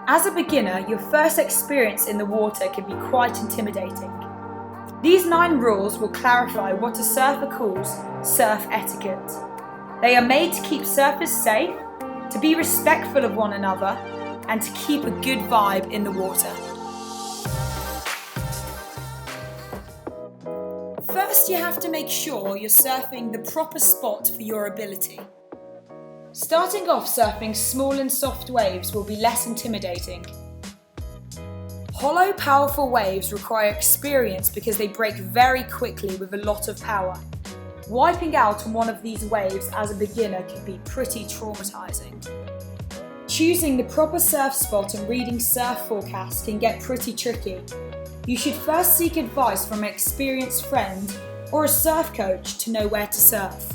As a beginner, your first experience in the water can be quite intimidating. These 9 rules will clarify what a surfer calls surf etiquette. They are made to keep surfers safe, to be respectful of one another, and to keep a good vibe in the water. First, you have to make sure you're surfing the proper spot for your ability. Starting off surfing small and soft waves will be less intimidating. Hollow, powerful waves require experience because they break very quickly with a lot of power. Wiping out on one of these waves as a beginner can be pretty traumatizing. Choosing the proper surf spot and reading surf forecasts can get pretty tricky. You should first seek advice from an experienced friend or a surf coach to know where to surf.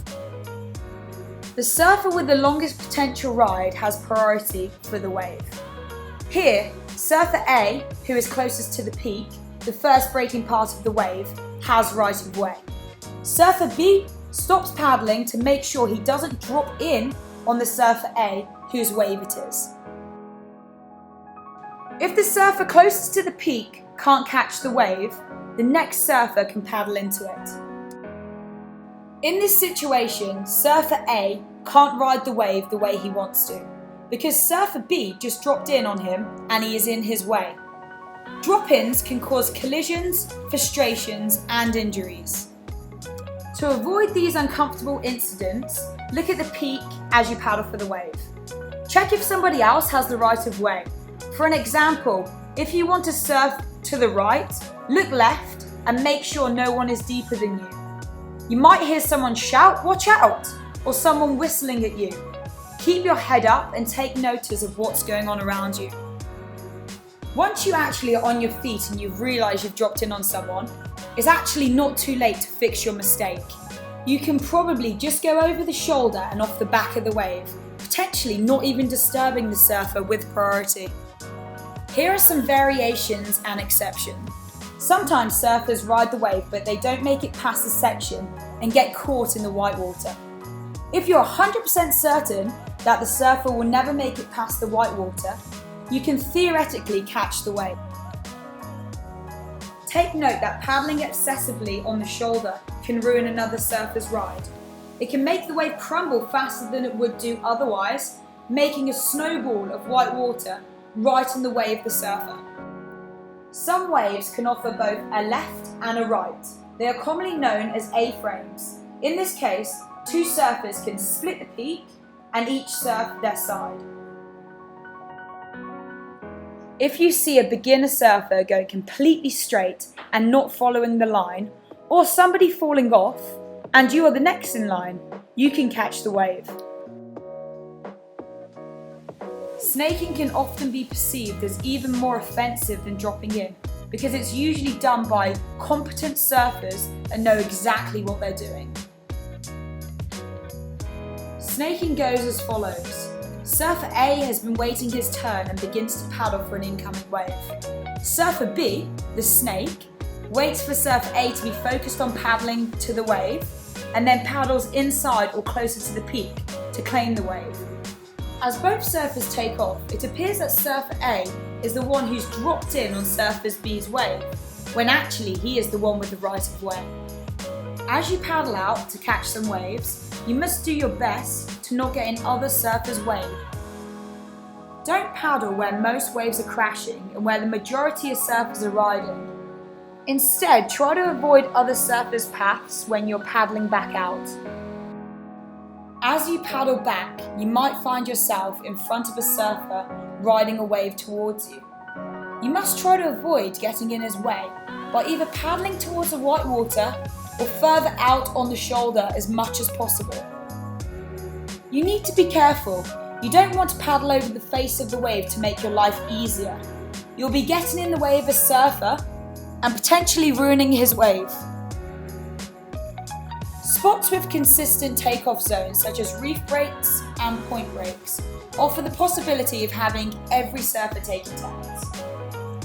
The surfer with the longest potential ride has priority for the wave. Here, surfer A, who is closest to the peak, the first breaking part of the wave, has right of way. Surfer B stops paddling to make sure he doesn't drop in on the surfer A, whose wave it is. If the surfer closest to the peak can't catch the wave, the next surfer can paddle into it. In this situation, surfer A can't ride the wave the way he wants to, because surfer B just dropped in on him and he is in his way. Drop-ins can cause collisions, frustrations, and injuries. To avoid these uncomfortable incidents, look at the peak as you paddle for the wave. Check if somebody else has the right of way. For an example, if you want to surf to the right, look left and make sure no one is deeper than you. You might hear someone shout, "Watch out!" or someone whistling at you. Keep your head up and take notice of what's going on around you. Once you actually are on your feet and you've realised you've dropped in on someone, it's actually not too late to fix your mistake. You can probably just go over the shoulder and off the back of the wave, potentially not even disturbing the surfer with priority. Here are some variations and exceptions. Sometimes surfers ride the wave but they don't make it past the section and get caught in the whitewater. If you're 100% certain that the surfer will never make it past the whitewater, you can theoretically catch the wave. Take note that paddling excessively on the shoulder can ruin another surfer's ride. It can make the wave crumble faster than it would do otherwise, making a snowball of white water right in the way of the surfer. Some waves can offer both a left and a right. They are commonly known as A-frames. In this case, 2 surfers can split the peak and each surf their side. If you see a beginner surfer going completely straight and not following the line, or somebody falling off, and you are the next in line, you can catch the wave. Snaking can often be perceived as even more offensive than dropping in, because it's usually done by competent surfers and know exactly what they're doing. Snaking goes as follows. Surfer A has been waiting his turn and begins to paddle for an incoming wave. Surfer B, the snake, waits for surfer A to be focused on paddling to the wave and then paddles inside or closer to the peak to claim the wave. As both surfers take off, it appears that surfer A is the one who's dropped in on surfer B's wave, when actually he is the one with the right of way. As you paddle out to catch some waves, you must do your best to not get in other surfers' way. Don't paddle where most waves are crashing and where the majority of surfers are riding. Instead, try to avoid other surfers' paths when you're paddling back out. As you paddle back, you might find yourself in front of a surfer riding a wave towards you. You must try to avoid getting in his way by either paddling towards the whitewater or further out on the shoulder as much as possible. You need to be careful. You don't want to paddle over the face of the wave to make your life easier. You'll be getting in the way of a surfer and potentially ruining his wave. Spots with consistent takeoff zones such as reef breaks and point breaks offer the possibility of having every surfer taking turns.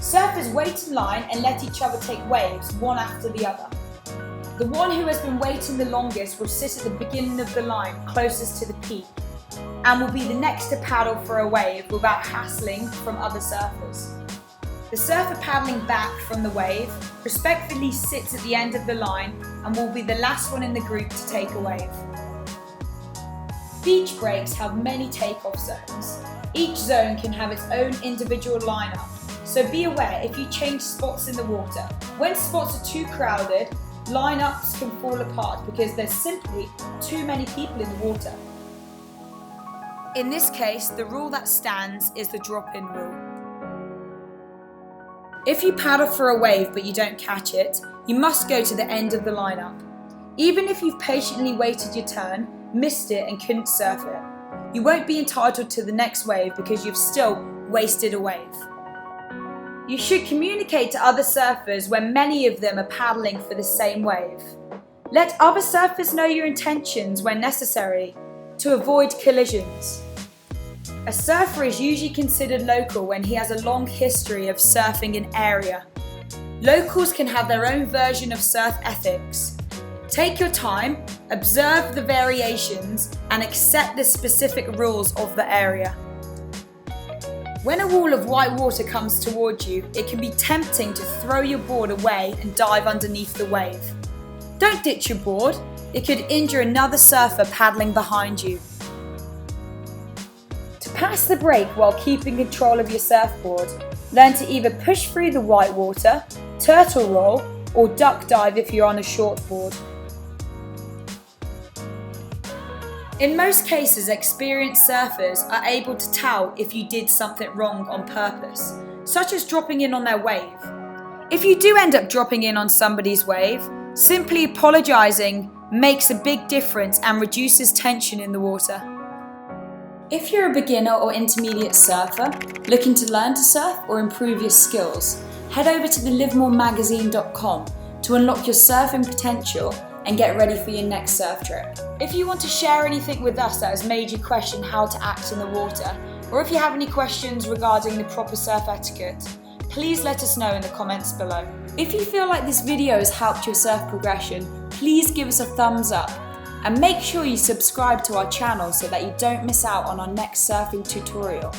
Surfers wait in line and let each other take waves one after the other. The one who has been waiting the longest will sit at the beginning of the line closest to the peak. and will be the next to paddle for a wave without hassling from other surfers. The surfer paddling back from the wave respectfully sits at the end of the line and will be the last one in the group to take a wave. Beach breaks have many takeoff zones. Each zone can have its own individual lineup, so be aware if you change spots in the water. When spots are too crowded, lineups can fall apart because there's simply too many people in the water. In this case, the rule that stands is the drop-in rule. If you paddle for a wave but you don't catch it, you must go to the end of the lineup. Even if you've patiently waited your turn, missed it and couldn't surf it, you won't be entitled to the next wave because you've still wasted a wave. You should communicate to other surfers when many of them are paddling for the same wave. Let other surfers know your intentions when necessary to avoid collisions. A surfer is usually considered local when he has a long history of surfing an area. Locals can have their own version of surf ethics. Take your time, observe the variations, and accept the specific rules of the area. When a wall of white water comes towards you, it can be tempting to throw your board away and dive underneath the wave. Don't ditch your board, it could injure another surfer paddling behind you. To pass the break while keeping control of your surfboard, learn to either push through the white water, turtle roll, or duck dive if you're on a short board. In most cases, experienced surfers are able to tell if you did something wrong on purpose, such as dropping in on their wave. If you do end up dropping in on somebody's wave, simply apologising makes a big difference and reduces tension in the water. If you're a beginner or intermediate surfer, looking to learn to surf or improve your skills, head over to thelivemoremagazine.com to unlock your surfing potential and get ready for your next surf trip. If you want to share anything with us that has made you question how to act in the water, or if you have any questions regarding the proper surf etiquette, please let us know in the comments below. If you feel like this video has helped your surf progression, please give us a thumbs up and make sure you subscribe to our channel so that you don't miss out on our next surfing tutorial.